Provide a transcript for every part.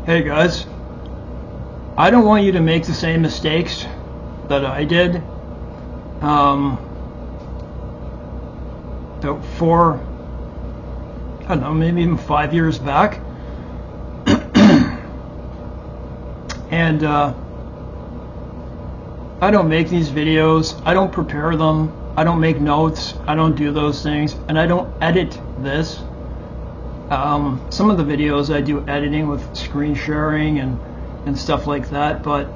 Hey guys, I don't want you to make the same mistakes that I did about I don't know, maybe even 5 years back. And I don't make these videos, I don't prepare them, I don't make notes, I don't do those things, and I don't edit this. Some of the videos I do editing with screen sharing and stuff like that, but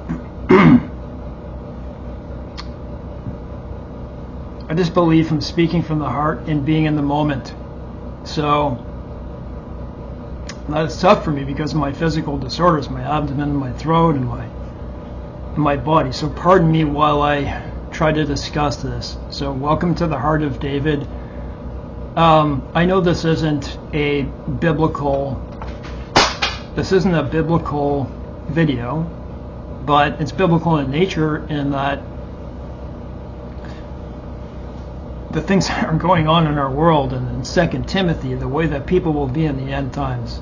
I just believe from speaking from the heart and being in the moment. So that's tough for me because of my physical disorders, my abdomen, my throat, and my body. So pardon me while I try to discuss this. So welcome to the Heart of David. I know this isn't a biblical video, but it's biblical in nature in that the things that are going on in our world, and in 2 Timothy, the way that people will be in the end times.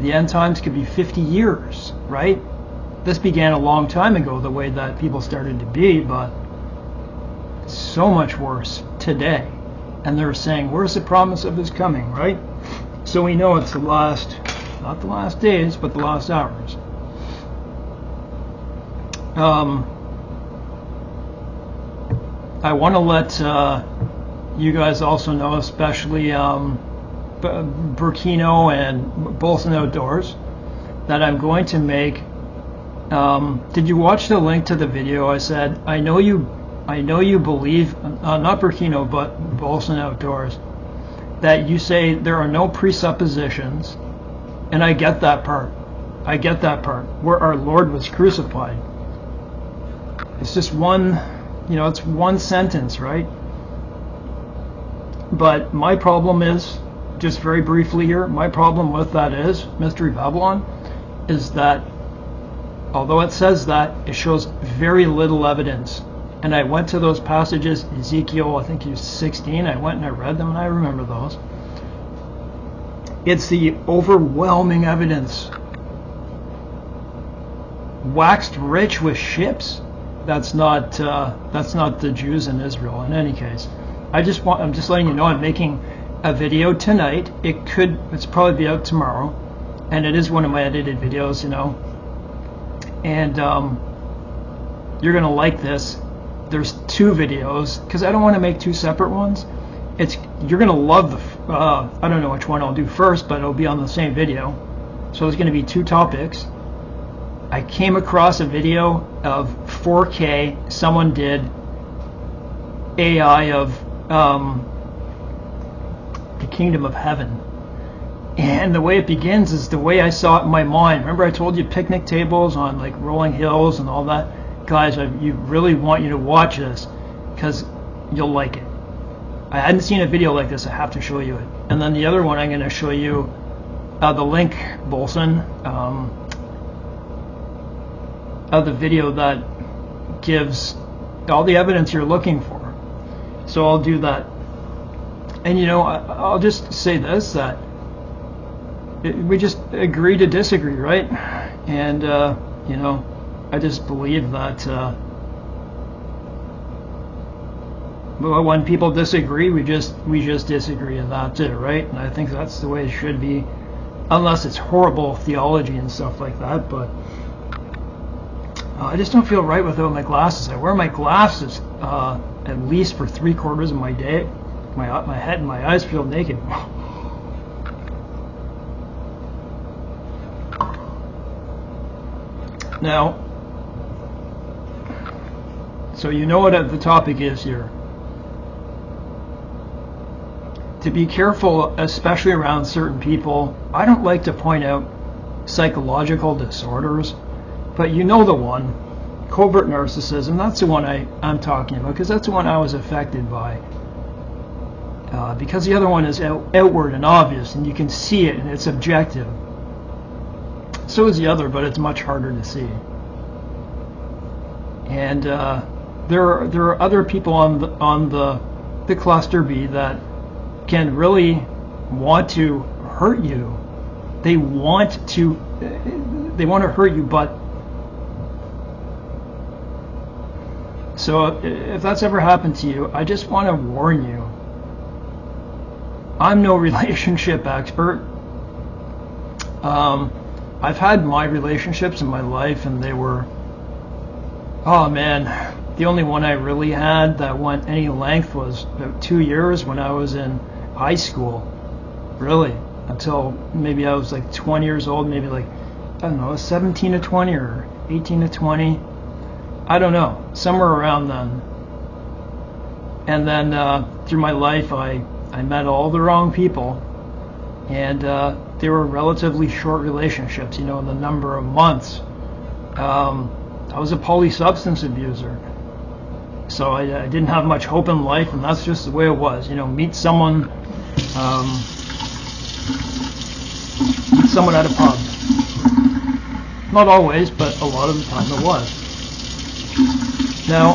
The end times could be 50 years, right? This began a long time ago, the way that people started to be, but it's so much worse today. And they're saying, where's the promise of his coming, right? So we know it's the last, not the last days, but the last hours. I want to let you guys also know, especially Burkino and Bolson Outdoors, that I'm going to make. Did you watch the link to the video? I said, I know you believe, not Burkino, but Bolson Outdoors, that you say there are no presuppositions, and I get that part. I get that part, where our Lord was crucified. It's just one, it's one sentence, right? But my problem is, just very briefly here, my problem with that is, Mystery Babylon, is that although it says that, it shows very little evidence. And I went to those passages, Ezekiel, I think he was 16, I went and I read them and I remember those. It's the overwhelming evidence. Waxed rich with ships. That's not the Jews in Israel in any case. I'm just letting you know I'm making a video tonight. It's probably be out tomorrow. And it is one of my edited videos, And you're gonna like this. There's 2 videos because I don't want to make 2 separate ones. You're gonna love the I don't know which one I'll do first, but it'll be on the same video. So there's gonna be 2 topics. I came across a video of 4K. Someone did AI of the Kingdom of Heaven, and the way it begins is the way I saw it in my mind. Remember I told you picnic tables on like rolling hills and all that? Guys, you really want you to watch this because you'll like it. I hadn't seen a video like this. I have to show you it. And then the other one I'm going to show you the link, Bolson, of the video that gives all the evidence you're looking for. So I'll do that. And I'll just say this, that we just agree to disagree, right? And I just believe that when people disagree, we just disagree, and that's it, right? And I think that's the way it should be, unless it's horrible theology and stuff like that. But I just don't feel right without my glasses. I wear my glasses at least for 3/4 of my day. My head and my eyes feel naked. Now, so you know what the topic is here. To be careful, especially around certain people. I don't like to point out psychological disorders, but you know the one, covert narcissism. That's the one I'm talking about, because that's the one I was affected by. Because the other one is outward and obvious, and you can see it, and it's objective. So is the other, but it's much harder to see. And there are other people on the cluster B that can really want to hurt you They want to hurt you, but so if that's ever happened to you, I just want to warn you. I'm no relationship expert. I've had my relationships in my life, and they were, oh man, the only one I really had that went any length was about 2 years when I was in high school. Really, until maybe I was like 20 years old, maybe like, I don't know, 17 to 20 or 18 to 20. I don't know, somewhere around then. And then through my life, I met all the wrong people, and they were relatively short relationships, in the number of months. I was a polysubstance abuser, so I didn't have much hope in life, and that's just the way it was. Meet someone at a pub. Not always, but a lot of the time it was. Now,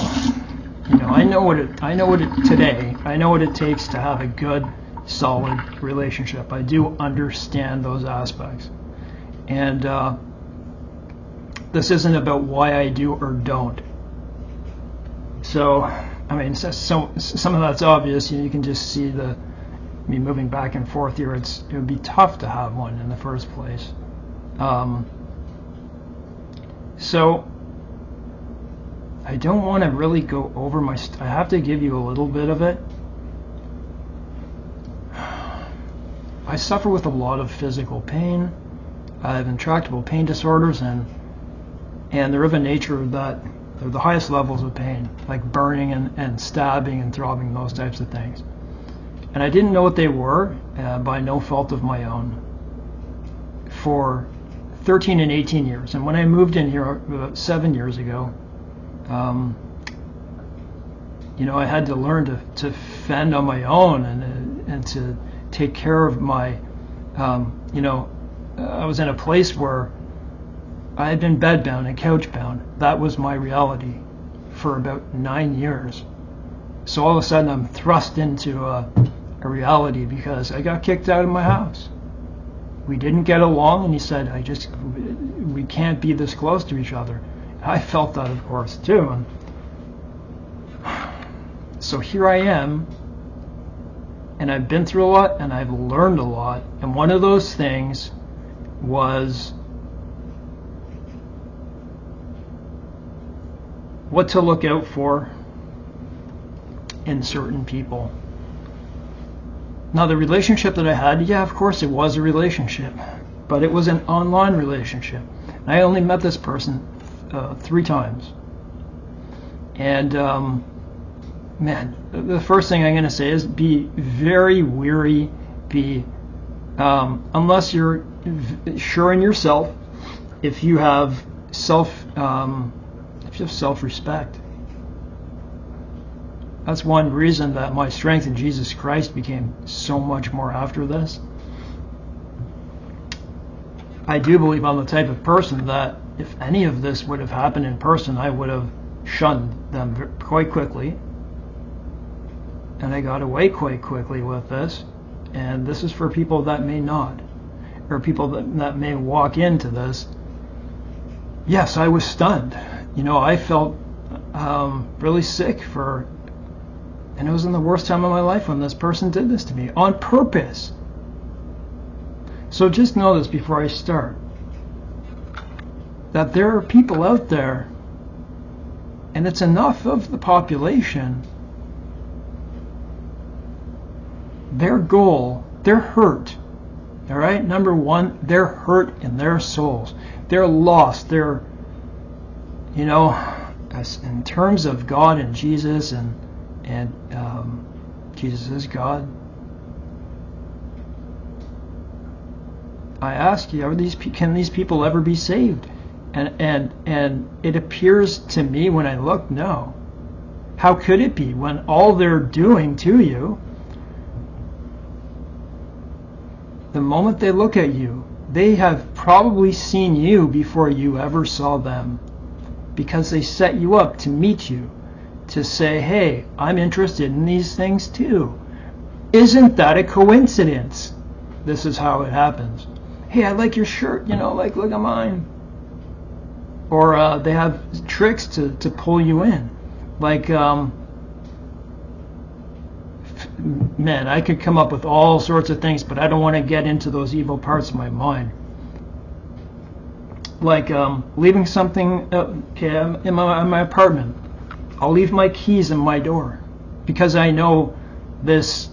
I know what it takes to have a good, solid relationship. I do understand those aspects, and this isn't about why I do or don't. So, I mean, so some of that's obvious. You can just see me moving back and forth here. It would be tough to have one in the first place. So I don't want to really go over I have to give you a little bit of it. I suffer with a lot of physical pain. I have intractable pain disorders, and they're of a nature that they're the highest levels of pain, like burning and stabbing and throbbing, those types of things. And I didn't know what they were by no fault of my own for 13 and 18 years. And when I moved in here about 7 years ago, I had to learn to fend on my own and to take care of my, I was in a place where I had been bedbound and couchbound. That was my reality for about 9 years. So all of a sudden I'm thrust into a reality because I got kicked out of my house. We didn't get along, and he said, we can't be this close to each other. I felt that, of course, too. And so here I am, and I've been through a lot, and I've learned a lot. And one of those things was what to look out for in certain people. Now, the relationship that I had, yeah, of course it was a relationship, but it was an online relationship. I only met this person 3 times. And man, the first thing I'm going to say is be very weary. Unless you're sure in yourself, if you have self-respect. That's one reason that my strength in Jesus Christ became so much more after this. I do believe I'm the type of person that if any of this would have happened in person, I would have shunned them quite quickly. And I got away quite quickly with this. And this is for people that may not, or people that may walk into this. Yes, I was stunned. I felt really sick and it was in the worst time of my life when this person did this to me on purpose. So just know this before I start, that there are people out there, and it's enough of the population, their goal, they're hurt. All right? Number one, they're hurt in their souls. They're lost. They're, as in terms of God and Jesus, and Jesus is God. I ask you, can these people ever be saved? And it appears to me when I look, no. How could it be when all they're doing to you, the moment they look at you, they have probably seen you before you ever saw them, because they set you up to meet you, to say, hey, I'm interested in these things too. Isn't that a coincidence? This is how it happens. hey, I like your shirt, like, look at mine. Or they have tricks to pull you in. Like, man, I could come up with all sorts of things, but I don't want to get into those evil parts of my mind. Like leaving something in my apartment. I'll leave my keys in my door because I know this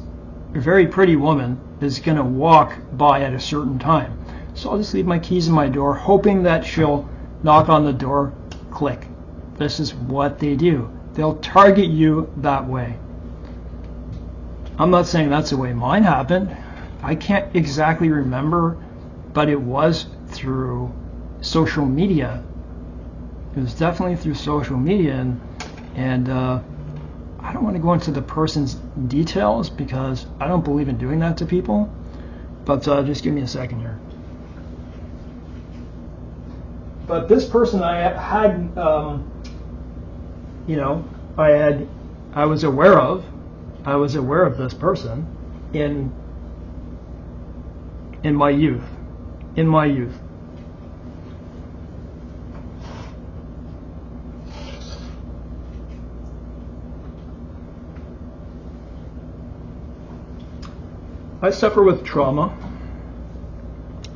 very pretty woman is going to walk by at a certain time. So I'll just leave my keys in my door, hoping that she'll knock on the door, click. This is what they do. They'll target you that way. I'm not saying that's the way mine happened. I can't exactly remember, but it was through social media. It was definitely through social media, and I don't want to go into the person's details because I don't believe in doing that to people. But just give me a second here. But this person I had, I was aware of this person in my youth. I suffer with trauma.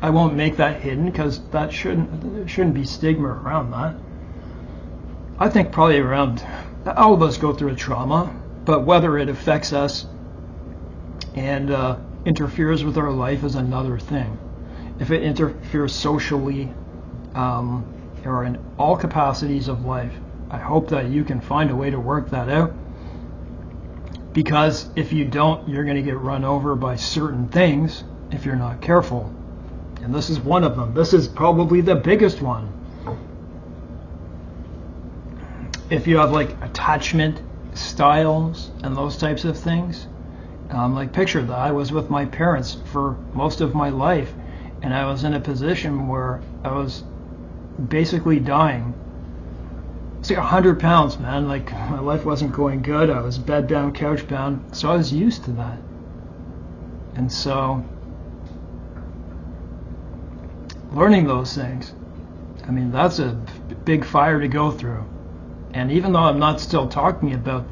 I won't make that hidden because there shouldn't be stigma around that. I think probably around all of us go through a trauma, but whether it affects us and interferes with our life is another thing. If it interferes socially or in all capacities of life, I hope that you can find a way to work that out. Because if you don't, you're going to get run over by certain things if you're not careful. And this is one of them. This is probably the biggest one. If you have like attachment styles and those types of things, like picture that I was with my parents for most of my life, and I was in a position where I was basically dying. It's like 100 pounds, man. Like my life wasn't going good. I was bed bound, couch bound. So I was used to that. And so learning those things, I mean, that's a big fire to go through. And even though I'm not still talking about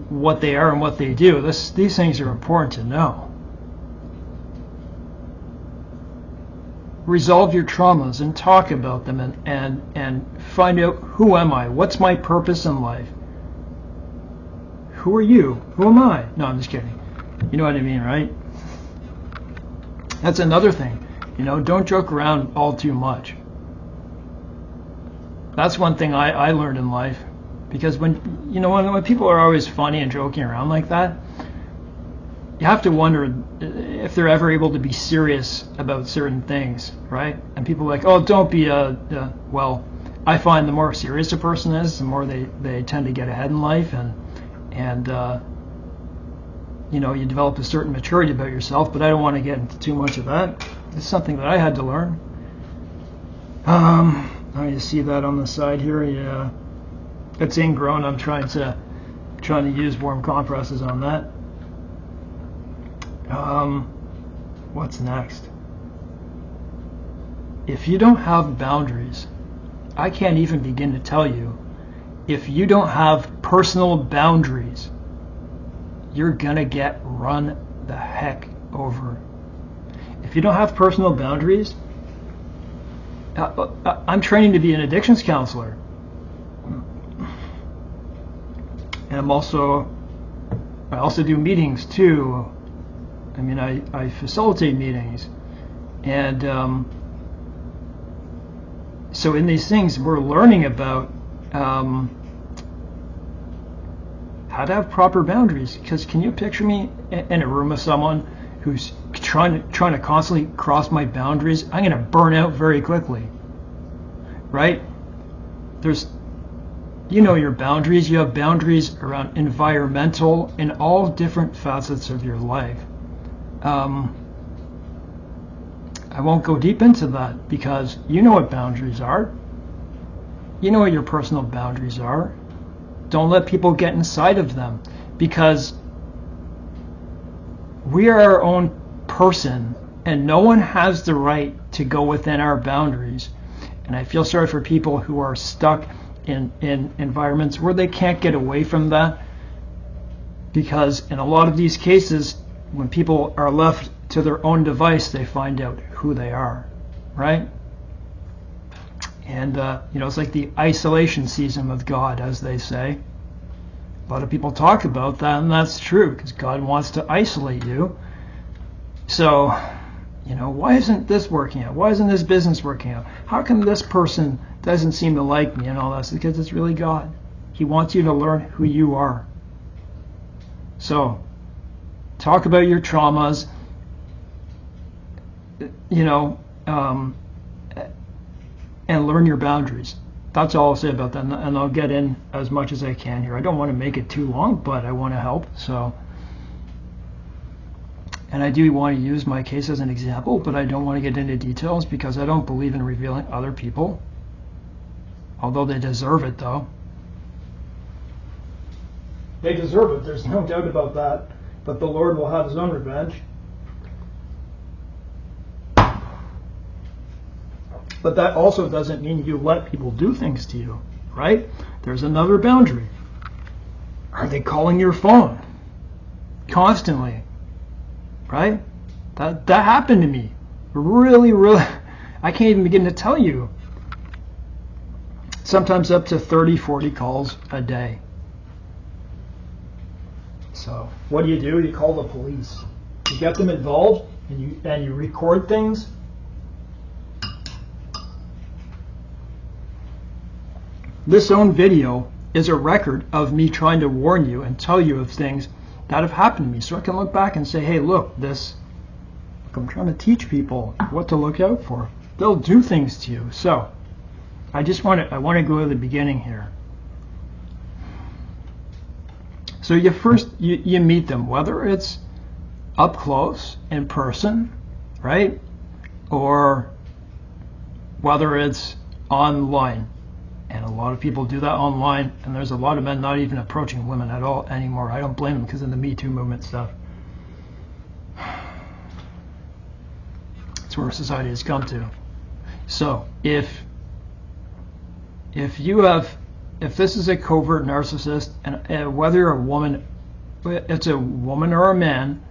what they are and what they do, these things are important to know. Resolve your traumas and talk about them and find out, who am I? What's my purpose in life? Who are you? Who am I? No, I'm just kidding. You know what I mean, right? That's another thing. Don't joke around all too much. That's one thing I learned in life. Because when people are always funny and joking around like that, you have to wonder if they're ever able to be serious about certain things, right? And people are like, oh, don't be well, I find the more serious a person is, the more they tend to get ahead in life, and you develop a certain maturity about yourself, but I don't want to get into too much of that. It's something that I had to learn. I see that on the side here. Yeah, it's ingrown. I'm trying to use warm compresses on that. What's next? If you don't have boundaries, I can't even begin to tell you. If you don't have personal boundaries, you're gonna get run the heck over. If you don't have personal boundaries, I'm training to be an addictions counselor, and I also do meetings too. I mean, I facilitate meetings, and so in these things we're learning about how to have proper boundaries. Because can you picture me in a room with someone who's trying to constantly cross my boundaries? I'm going to burn out very quickly, right? There's, your boundaries. You have boundaries around environmental in all different facets of your life. I won't go deep into that because you know what boundaries are. You know what your personal boundaries are. Don't let people get inside of them, because we are our own person And no one has the right to go within our boundaries. And I feel sorry for people who are stuck in environments where they can't get away from that, because in a lot of these cases, when people are left to their own device, they find out who they are, right? And it's like the isolation season with God, as they say. A lot of people talk about that, and that's true, because God wants to isolate you. So, why isn't this working out? Why isn't this business working out? How come this person doesn't seem to like me and all that? Because it's really God. He wants you to learn who you are. So, talk about your traumas, and learn your boundaries. That's all I'll say about that, and I'll get in as much as I can here. I don't want to make it too long, but I want to help. So, and I do want to use my case as an example, but I don't want to get into details because I don't believe in revealing other people, although they deserve it, though. They deserve it. There's no doubt about that. But the Lord will have his own revenge. But that also doesn't mean you let people do things to you, right? There's another boundary. Are they calling your phone constantly, right? That happened to me. Really, I can't even begin to tell you. Sometimes up to 30, 40 calls a day. So what do? You call the police. You get them involved, and you record things. This own video is a record of me trying to warn you and tell you of things that have happened to me, so I can look back and say, hey, look, I'm trying to teach people what to look out for. They'll do things to you. So I want to go to the beginning here. So you meet them, whether it's up close in person, right, or whether it's online. And a lot of people do that online, and there's a lot of men not even approaching women at all anymore. I don't blame them, because of the Me Too movement stuff. It's where society has come to. So if this is a covert narcissist, and whether you're a woman, it's a woman or a man,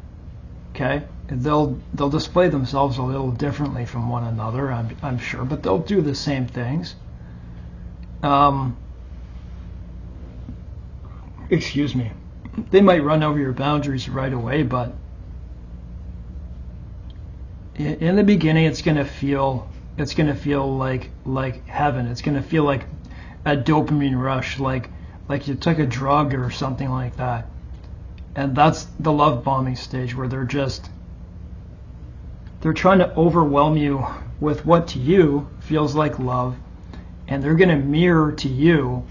okay, they'll display themselves a little differently from one another, I'm sure, but they'll do the same things. Excuse me. They might run over your boundaries right away, but in the beginning, it's gonna feel like heaven. It's gonna feel like a dopamine rush, like you took a drug or something like that. And that's the love bombing stage, where they're trying to overwhelm you with what to you feels like love. And they're going to mirror to you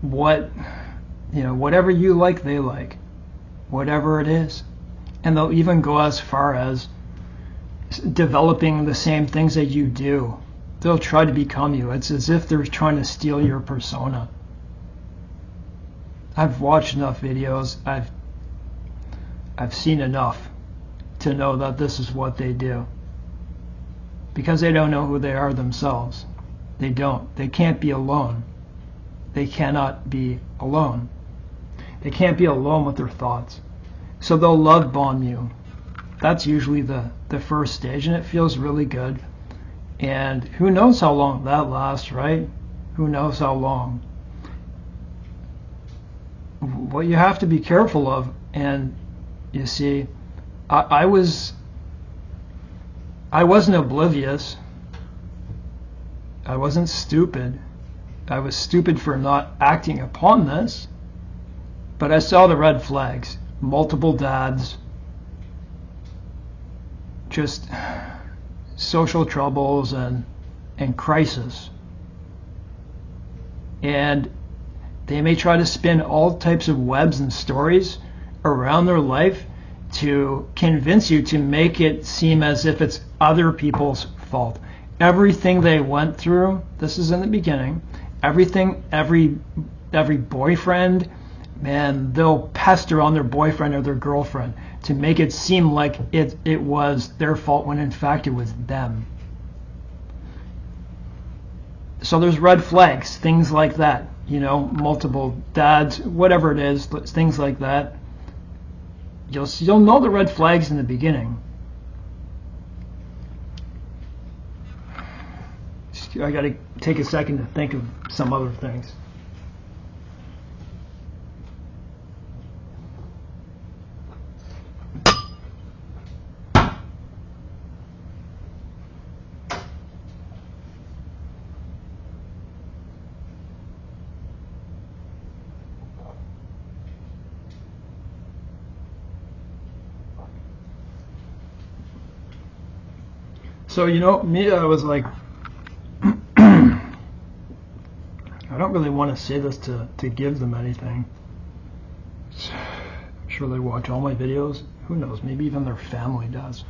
whatever you like, they like, whatever it is. And they'll even go as far as developing the same things that you do. They'll try to become you. It's as if they're trying to steal your persona. I've watched enough videos. I've seen enough to know that this is what they do. Because they don't know who they are themselves. They don't. They can't be alone. They cannot be alone. They can't be alone with their thoughts. So they'll love bomb you. That's usually the first stage, and it feels really good. And who knows how long that lasts, right? Who knows how long? What you have to be careful of, and you see, I wasn't oblivious. I wasn't stupid. I was stupid for not acting upon this, but I saw the red flags. Multiple dads, just social troubles and crisis. And they may try to spin all types of webs and stories around their life to convince you, to make it seem as if it's other people's fault. Everything they went through, this is in the beginning, every boyfriend, man, they'll pester on their boyfriend or their girlfriend to make it seem like it was their fault when in fact it was them. So there's red flags, things like that, you know, multiple dads, whatever it is, things like that. You'll know the red flags in the beginning. I got to take a second to think of some other things. So, you know, me, I was like, I don't really want to say this to give them anything. I'm sure they watch all my videos. Who knows? Maybe even their family does.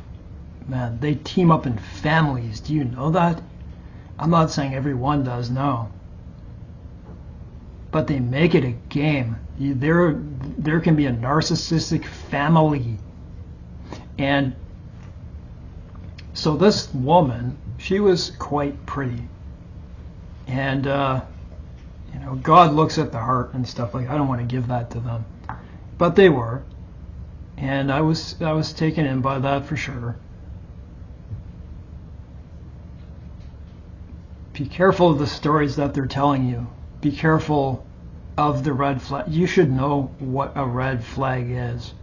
Man, they team up in families. Do you know that? I'm not saying everyone does, no. But they make it a game. There can be a narcissistic family. And so this woman, she was quite pretty. And, you know, God looks at the heart and stuff like that. I don't want to give that to them. But they were. And I was taken in by that for sure. Be careful of the stories that they're telling you. Be careful of the red flag. You should know what a red flag is.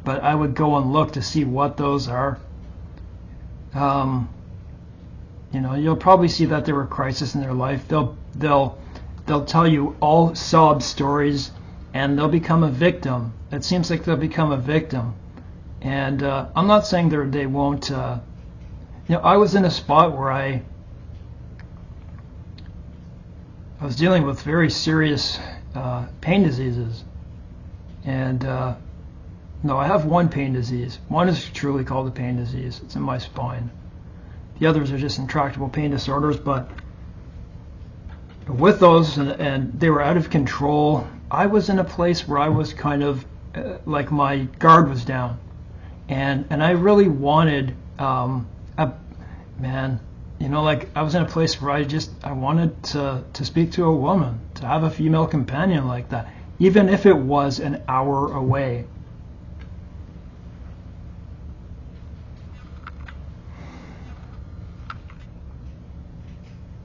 But I would go and look to see what those are. You know, you'll probably see that there were crises in their life. They'll tell you all sob stories, and they'll become a victim. It seems like they'll become a victim, and I'm not saying they won't. You know, I was in a spot where I was dealing with very serious pain diseases, and no, I have one pain disease. One is truly called a pain disease. It's in my spine. The others are just intractable pain disorders, but with those, and they were out of control, I was in a place where I was kind of like my guard was down. And I really wanted, you know, like I was in a place where I wanted to speak to a woman, to have a female companion like that, even if it was an hour away.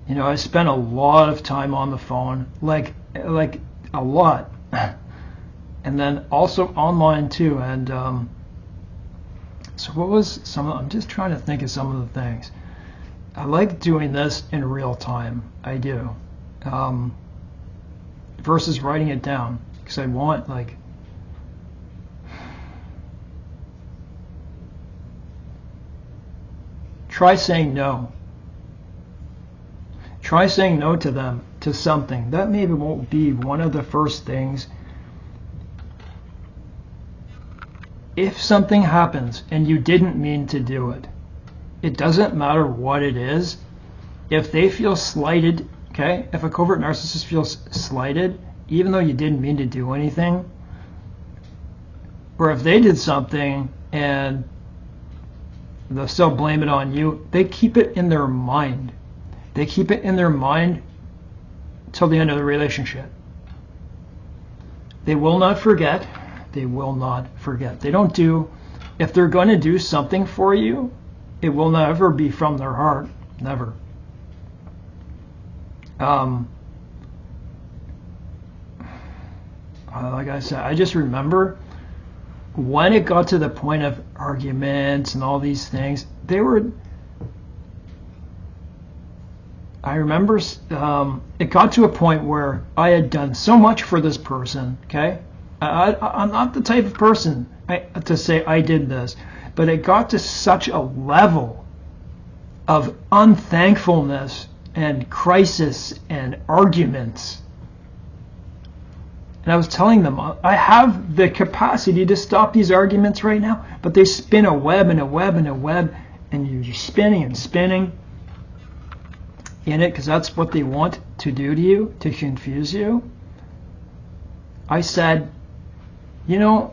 You know, I spent a lot of time on the phone, like a lot, and then also online too. And so what was some? I'm just trying to think of some of the things. I like doing this in real time. I do, versus writing it down, because I want like. Try saying no. Try saying no to them, to something. That maybe won't be one of the first things. If something happens and you didn't mean to do it, it doesn't matter what it is. If they feel slighted, okay? If a covert narcissist feels slighted, even though you didn't mean to do anything, or if they did something and they'll still blame it on you, they keep it in their mind. They keep it in their mind till the end of the relationship. They will not forget. They will not forget. They don't do, if they're going to do something for you, it will never be from their heart. Never. Like I said, I just remember when it got to the point of arguments and all these things, I remember it got to a point where I had done so much for this person, okay? I'm not the type of person to say I did this, but it got to such a level of unthankfulness and crisis and arguments. And I was telling them, I have the capacity to stop these arguments right now, but they spin a web and a web and a web, and you're spinning and spinning in it, because that's what they want to do to you, to confuse you. I said, you know,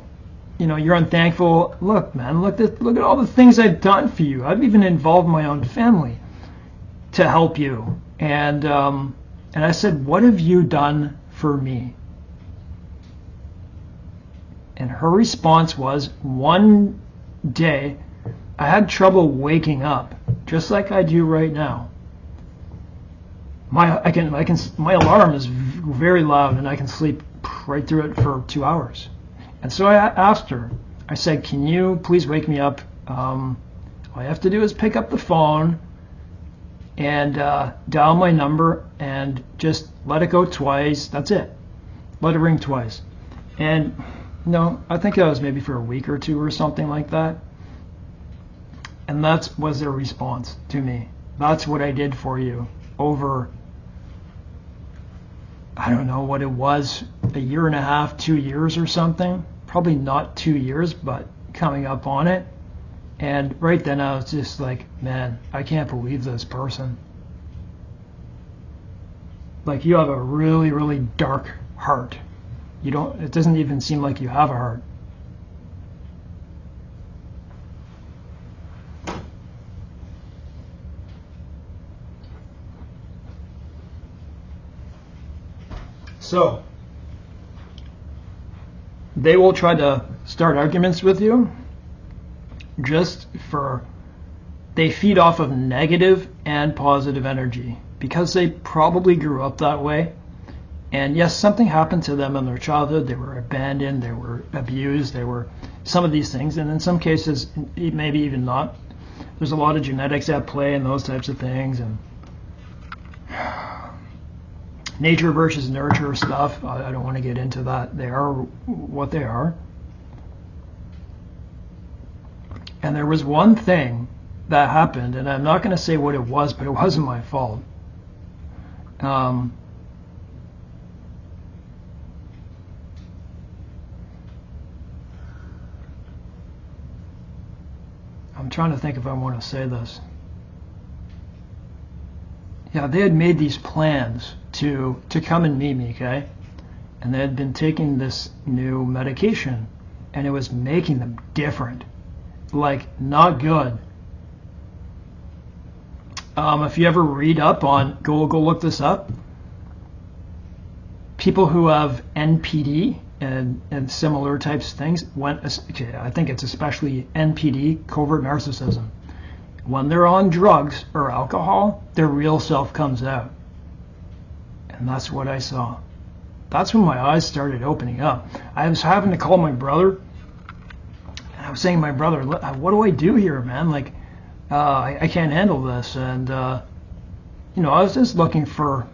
you're unthankful. Look, man, look at all the things I've done for you. I've even involved my own family to help you. And I said, what have you done for me? And her response was, one day I had trouble waking up, just like I do right now. My alarm is very loud, and I can sleep right through it for 2 hours. And so I asked her, I said, can you please wake me up? All I have to do is pick up the phone and dial my number and just let it go twice. That's it. Let it ring twice. And no, I think that was maybe for a week or two or something like that. And that was their response to me. That's what I did for you over, I don't know what it was, a year and a half, 2 years or something. Probably not 2 years, but coming up on it. And right then I was just like, man, I can't believe this person. Like, you have a really, really dark heart. It doesn't even seem like you have a heart. So, they will try to start arguments with you they feed off of negative and positive energy because they probably grew up that way. And yes, something happened to them in their childhood. They were abandoned, they were abused, they were some of these things, and in some cases, maybe even not. There's a lot of genetics at play and those types of things, and nature versus nurture stuff. I don't want to get into that. They are what they are. And there was one thing that happened, and I'm not going to say what it was, but it wasn't my fault. I'm trying to think if I want to say this. Yeah, they had made these plans to come and meet me, okay? And they had been taking this new medication, and it was making them different. Like, not good. If you ever read up on, go look this up. People who have NPD and similar types of things, I think it's especially NPD, covert narcissism. When they're on drugs or alcohol, their real self comes out. And that's what I saw. That's when my eyes started opening up. I was having to call my brother. And I was saying, my brother, what do I do here, man? Like, I can't handle this. And, I was just looking for,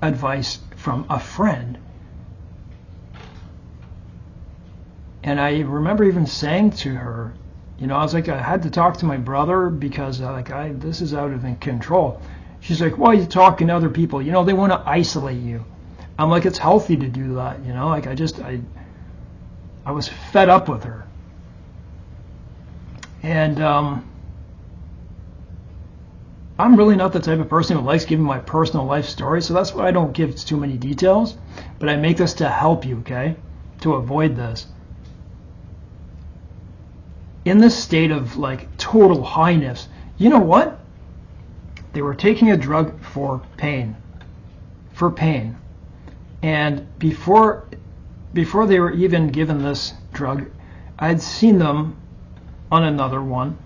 advice from a friend. And I remember even saying to her, I was like, I had to talk to my brother because this is out of control. She's like, well, you talking to other people, they want to isolate you. I'm like, it's healthy to do that, I was fed up with her. And I'm really not the type of person who likes giving my personal life story, so that's why I don't give too many details. But I make this to help you, okay? To avoid this. In this state of total highness, you know what? They were taking a drug for pain. And before they were even given this drug, I'd seen them on another one,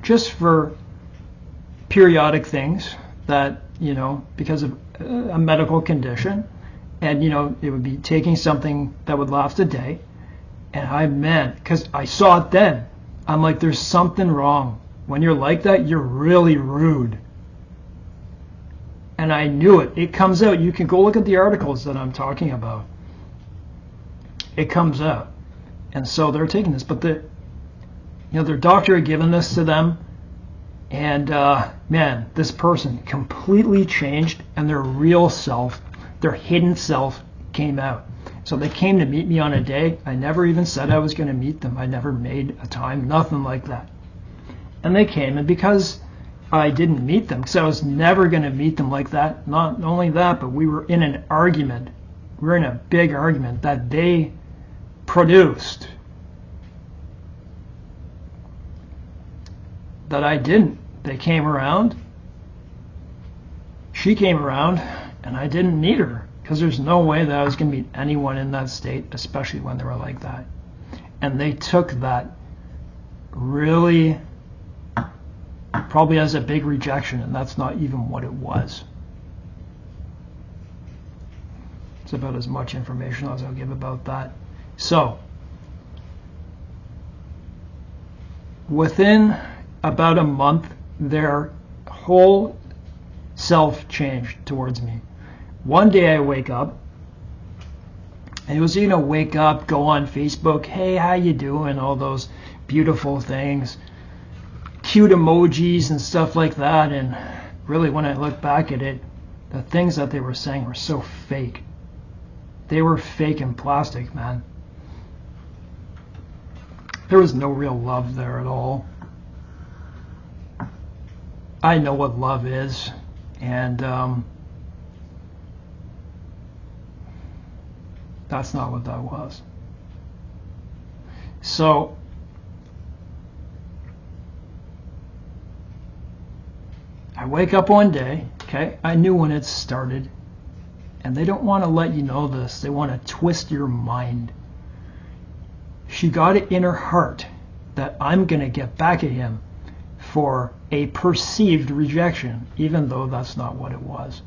just for periodic things that, because of a medical condition. And, it would be taking something that would last a day. And because I saw it then, I'm like, there's something wrong. When you're like that, you're really rude. And I knew it. It comes out. You can go look at the articles that I'm talking about. It comes out. And so they're taking this. But their doctor had given this to them. And, this person completely changed. And their real self, their hidden self, came out. So they came to meet me on a day. I never even said I was going to meet them. I never made a time, nothing like that. And they came, and because I didn't meet them, because I was never going to meet them like that, not only that, but we were in an argument. We were in a big argument that they produced. that I didn't. They came around. She came around, and I didn't need her, because there's no way that I was going to meet anyone in that state, especially when they were like that. And they took that really, probably as a big rejection, and that's not even what it was. It's about as much information as I'll give about that. So, within about a month, their whole self changed towards me. One day I wake up, and it was, wake up, go on Facebook, hey, how you doing, all those beautiful things, cute emojis and stuff like that. And really, when I look back at it, the things that they were saying were so fake. They were fake and plastic, man. There was no real love there at all. I know what love is, and that's not what that was. So I wake up one day, okay? I knew when it started, and they don't want to let you know this. They want to twist your mind. She got it in her heart that I'm going to get back at him for a perceived rejection, even though that's not what it was.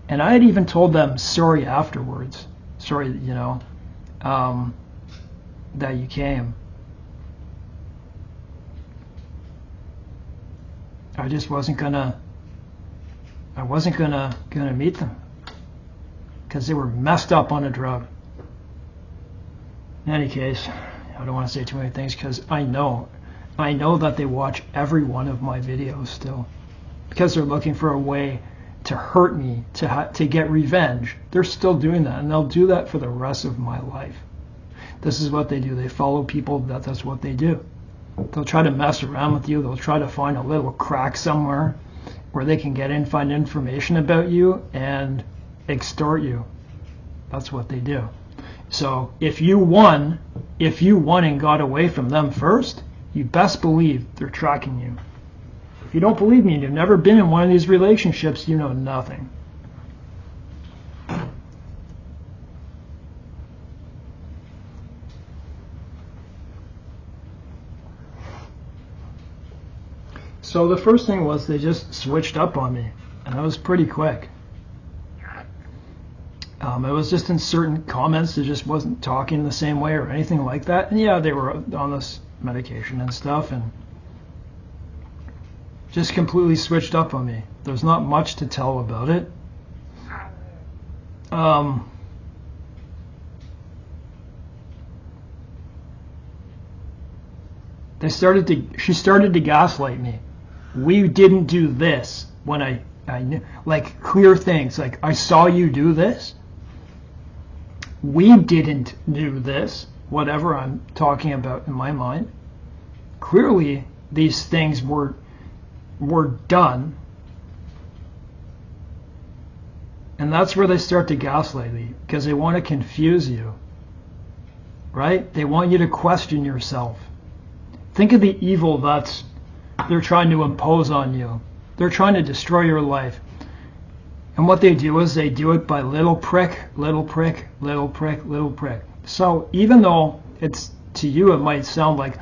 And I had even told them sorry afterwards. Sorry, that you came. I just wasn't gonna meet them, because they were messed up on a drug. In any case, I don't want to say too many things, because I know that they watch every one of my videos still, because they're looking for a way to hurt me, to get revenge. They're still doing that, and they'll do that for the rest of my life. This is what they do. They follow people. That's what they do. They'll try to mess around with you. They'll try to find a little crack somewhere where they can get in, find information about you, and extort you. That's what they do. So if you won and got away from them first, you best believe they're tracking you. If you don't believe me and you've never been in one of these relationships, you know nothing. So the first thing was they just switched up on me, and that was pretty quick. It was just in certain comments, they just wasn't talking the same way or anything like that. And yeah, they were on this medication and stuff, and just completely switched up on me. There's not much to tell about it. She started to gaslight me. We didn't do this when I knew, like clear things, like I saw you do this. We didn't do this, whatever I'm talking about in my mind. Clearly, these things were done. And that's where they start to gaslight you, because they want to confuse you. Right? They want you to question yourself. Think of the evil that's they're trying to impose on you. They're trying to destroy your life. And what they do is they do it by little prick, little prick, little prick, little prick. So even though it's to you it might sound like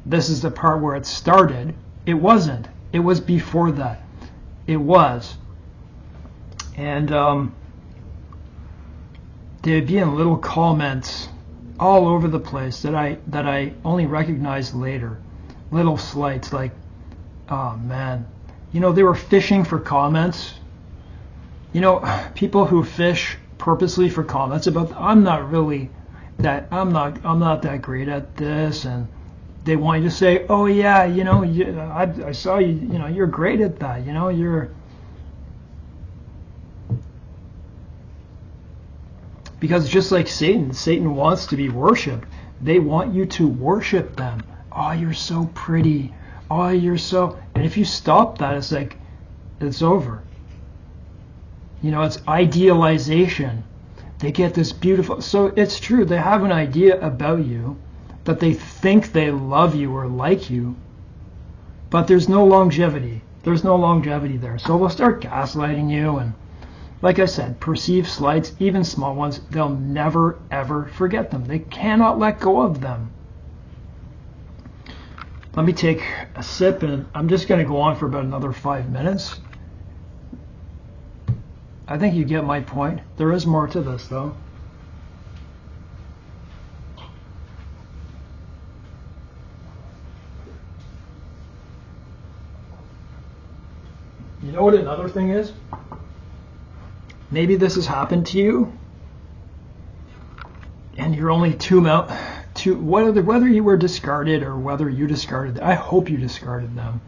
this is the part where it started, it wasn't. It was before that. It was. And there'd be in little comments all over the place that I only recognized later. Little slights like, oh man, they were fishing for comments. People who fish purposely for comments about I'm not that great at this, and they want you to say, oh yeah, I saw you, you're great at that, you're. Because just like Satan wants to be worshipped. They want you to worship them. Oh, you're so pretty. Oh, you're so. And if you stop that, it's like, it's over. It's idealization. They get this beautiful. So it's true. They have an idea about you that they think they love you or like you. but there's no longevity. There's no longevity there. So they'll start gaslighting you, and like I said, perceived slights, even small ones, they'll never ever forget them. They cannot let go of them. Let me take a sip, and I'm just going to go on for about another 5 minutes. I think you get my point. There is more to this, though. You know what another thing is? Maybe this has happened to you, and you're only whether you were discarded or whether you discarded them. I hope you discarded them.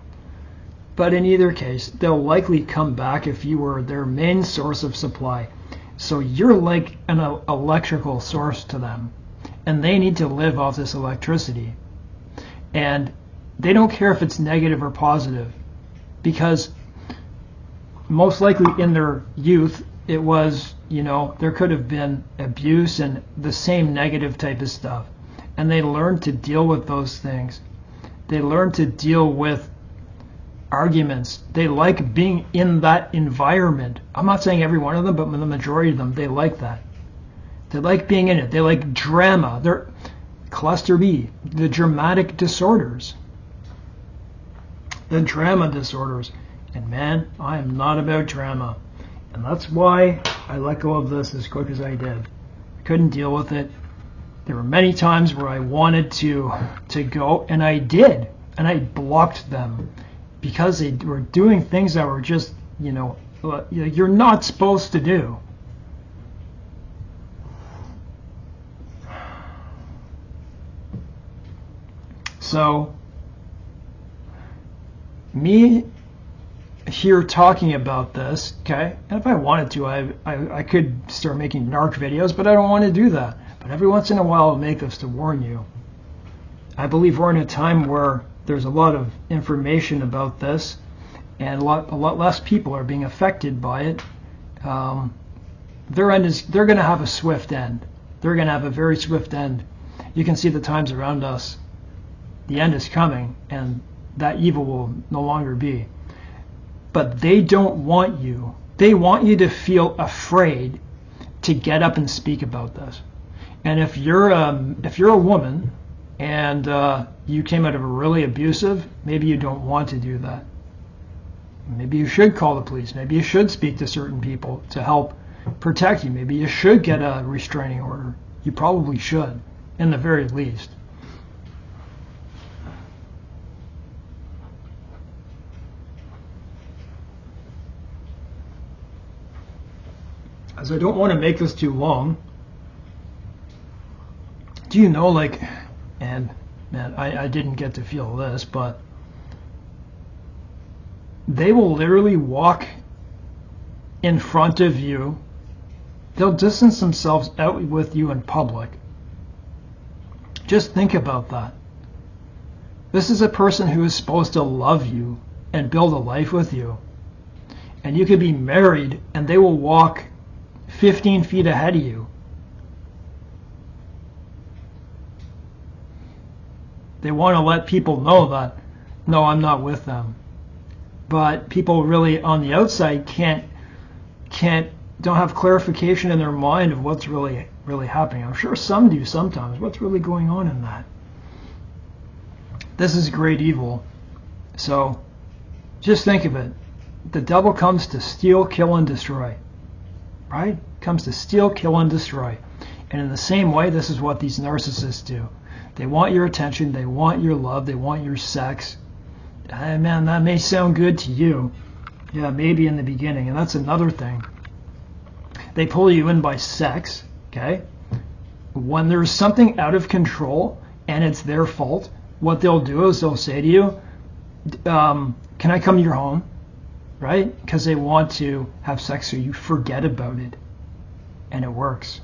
But in either case, they'll likely come back if you were their main source of supply. So you're like an electrical source to them, and they need to live off this electricity. And they don't care if it's negative or positive, because most likely in their youth, it was, there could have been abuse and the same negative type of stuff. And they learn to deal with those things. They learn to deal with arguments. They like being in that environment. I'm not saying every one of them, but the majority of them, they like that. They like being in it. They like drama. They're cluster B, the dramatic disorders. The drama disorders. And man, I am not about drama. And that's why I let go of this as quick as I did. I couldn't deal with it. There were many times where I wanted to go, and I did. And I blocked them because they were doing things that were just, you're not supposed to do. So, me here talking about this, okay, and if I wanted to, I could start making narc videos, but I don't want to do that. But every once in a while I'll make this to warn you. I believe we're in a time where there's a lot of information about this, and a lot less people are being affected by it. They're going to have a swift end. They're going to have a very swift end. You can see the times around us. The end is coming, and that evil will no longer be. But they don't want you. They want you to feel afraid to get up and speak about this. And if you're a woman and you came out of a really abusive, maybe you don't want to do that. Maybe you should call the police. Maybe you should speak to certain people to help protect you. Maybe you should get a restraining order. You probably should, in the very least. As I don't want to make this too long, do you know, and man, I didn't get to feel this, but they will literally walk in front of you. They'll distance themselves out with you in public. Just think about that. This is a person who is supposed to love you and build a life with you. And you could be married and they will walk 15 feet ahead of you. They want to let people know that, no, I'm not with them. But people really on the outside don't have clarification in their mind of what's really happening. I'm sure some do sometimes. What's really going on in that? This is great evil. So just think of it. The devil comes to steal, kill, and destroy. Right? Comes to steal, kill, and destroy. And in the same way, this is what these narcissists do. They want your attention, they want your love, they want your sex. Man, that may sound good to you. Yeah, maybe in the beginning. And that's another thing. They pull you in by sex, okay? When there's something out of control and it's their fault, what they'll do is they'll say to you, can I come to your home? Right? Because they want to have sex so you forget about it. And it works.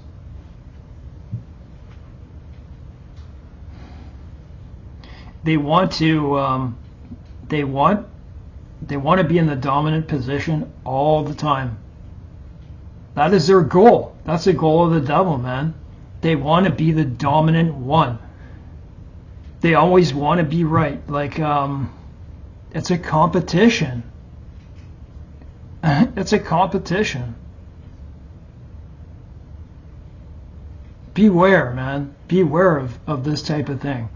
They want to they want to be in the dominant position all the time. That is their goal. That's the goal of the devil, man. They want to be the dominant one. They always want to be right. Like It's a competition. It's a competition. Beware, man. Beware of this type of thing.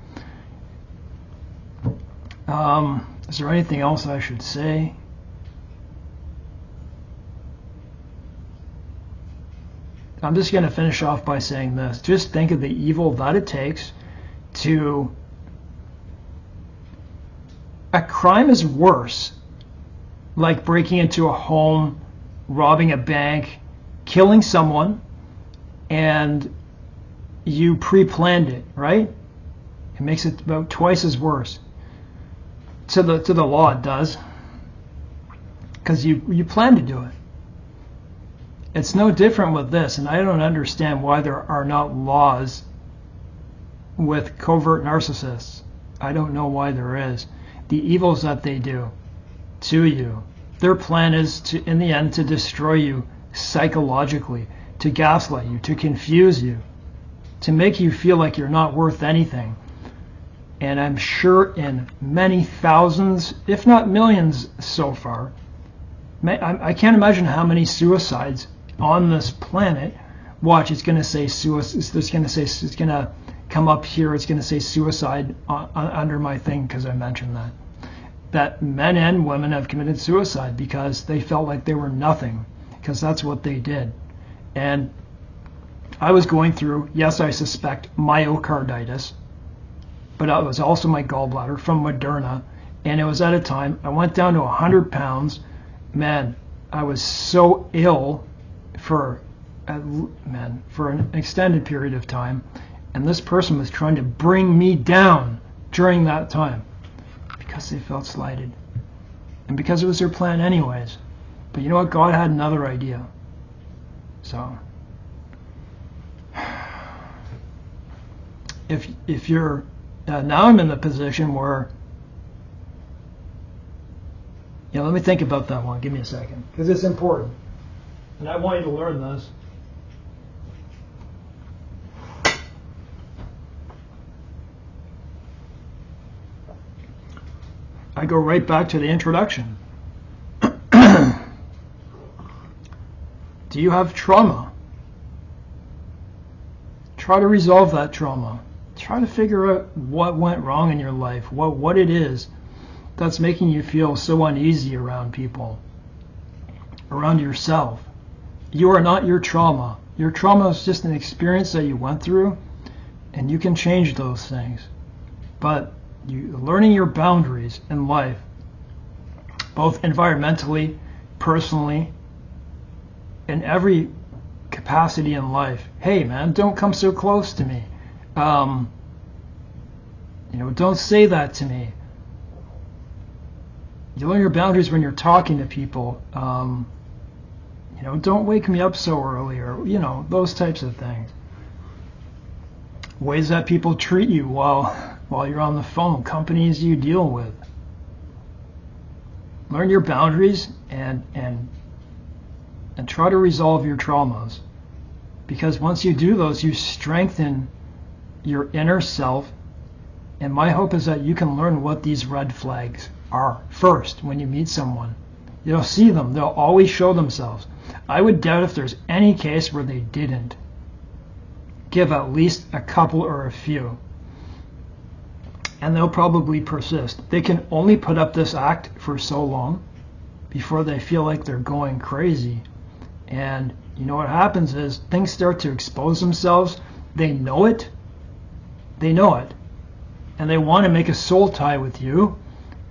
Is there anything else I should say? I'm just going to finish off by saying this. Just think of the evil that it takes to... A crime is worse, like breaking into a home, robbing a bank, killing someone, and you pre-planned it, right? It makes it about twice as worse. To the law it does, because you plan to do it. It's no different with this, and I don't understand why there are not laws with covert narcissists. I don't know why there is. The evils that they do to you, their plan is to, in the end, to destroy you psychologically, to gaslight you, to confuse you, to make you feel like you're not worth anything. And I'm sure in many thousands, if not millions so far, I can't imagine how many suicides on this planet. Watch, it's going to say suicide. It's going to come up here. It's going to say suicide under my thing because I mentioned that men and women have committed suicide because they felt like they were nothing, because that's what they did. And I was going through, yes, I suspect myocarditis, but it was also my gallbladder from Moderna, and it was at a time I went down to 100 pounds. Man, I was so ill for an extended period of time, and this person was trying to bring me down during that time because they felt slighted, and because it was their plan anyways. But you know what? God had another idea. So if you're now I'm in the position where, let me think about that one. Give me a second, because it's important, and I want you to learn this. I go right back to the introduction. Do you have trauma? Try to resolve that trauma. Try to figure out what went wrong in your life, what it is that's making you feel so uneasy around people, around yourself. You are not your trauma. Your trauma is just an experience that you went through, and you can change those things. But learning your boundaries in life, both environmentally, personally, in every capacity in life. Hey man, don't come so close to me. Don't say that to me. You learn your boundaries when you're talking to people. Don't wake me up so early, or those types of things. Ways that people treat you while you're on the phone, companies you deal with. Learn your boundaries and try to resolve your traumas, because once you do those, you strengthen your inner self. And my hope is that you can learn what these red flags are first when you meet someone. You'll see them. They'll always show themselves. I would doubt if there's any case where they didn't give at least a couple or a few. And they'll probably persist. They can only put up this act for so long before they feel like they're going crazy. And what happens is things start to expose themselves. They know it. And they want to make a soul tie with you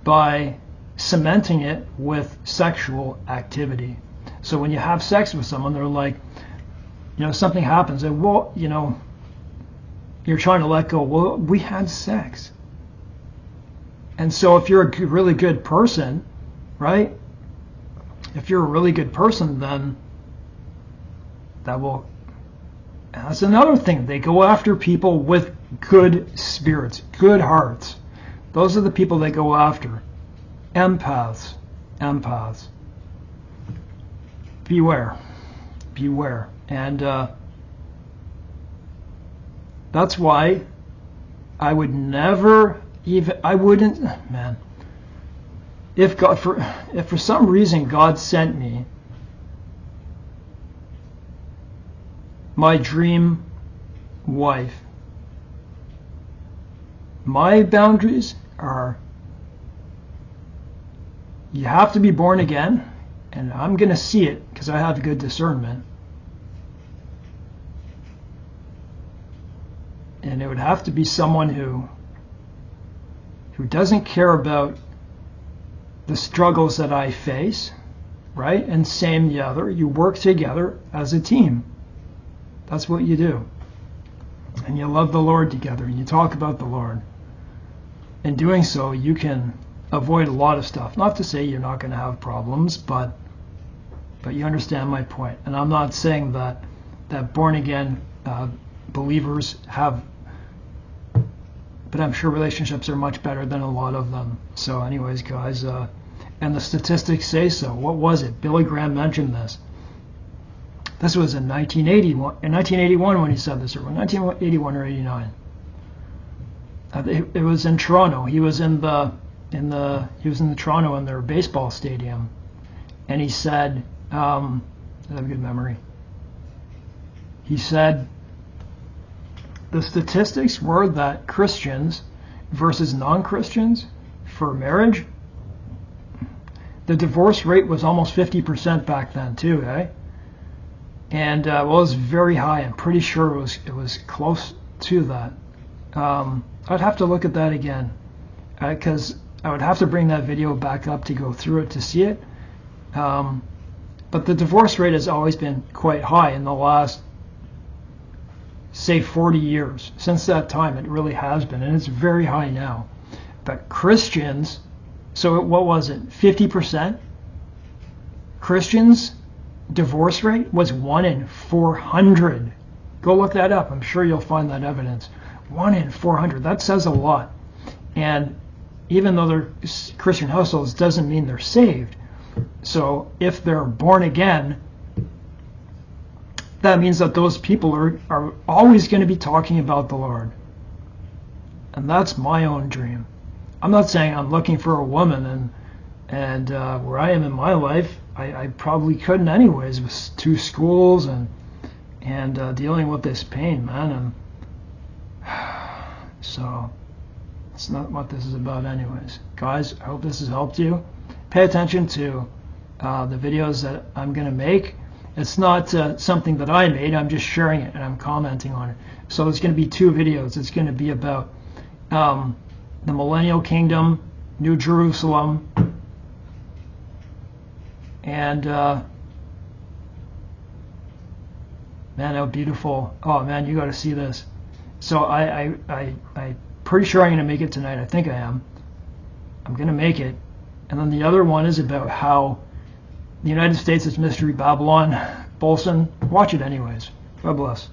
by cementing it with sexual activity. So when you have sex with someone, they're like, something happens, and you're trying to let go. Well, we had sex. And so if you're a really good person, right? If you're a really good person, then that's another thing. They go after people with good spirits, good hearts. Those are the people they go after. Empaths. Beware. And that's why I wouldn't, if for some reason God sent me my dream wife, my boundaries are, you have to be born again, and I'm going to see it because I have good discernment. And it would have to be someone who doesn't care about the struggles that I face, right? And same the other. You work together as a team. That's what you do. And you love the Lord together, and you talk about the Lord. In doing so, you can avoid a lot of stuff. Not to say you're not going to have problems, but you understand my point. And I'm not saying that born again believers have, but I'm sure relationships are much better than a lot of them. So anyways, guys, and the statistics say so. What was it? Billy Graham mentioned this. This was in 1981 when he said this, or 1981 or 89. It was in Toronto. He was in Toronto in their baseball stadium, and he said, I have a good memory. He said the statistics were that Christians versus non-Christians for marriage, the divorce rate was almost 50% back then too, eh? And well, it was very high. I'm pretty sure it was close to that. I'd have to look at that again, because I would have to bring that video back up to go through it to see it. But the divorce rate has always been quite high in the last, say, 40 years. Since that time, it really has been, and it's very high now. But Christians, so what was it, 50%? Christians' divorce rate was 1 in 400. Go look that up. I'm sure you'll find that evidence. 1 in 400. That says a lot. And even though they're Christian households, doesn't mean they're saved. So if they're born again, that means that those people are always going to be talking about the Lord. And that's my own dream. I'm not saying I'm looking for a woman, and where I am in my life, I probably couldn't anyways, with 2 schools and dealing with this pain, man. So it's not what this is about anyways. Guys, I hope this has helped you. Pay attention to the videos that I'm going to make. It's not something that I made. I'm just sharing it and I'm commenting on it. So there's going to be 2 videos. It's going to be about the Millennial Kingdom, New Jerusalem, and man, how beautiful. Oh man, you got to see this. So I'm pretty sure I'm going to make it tonight. I think I am. I'm going to make it. And then the other one is about how the United States is Mystery Babylon. Bolson, watch it anyways. God bless.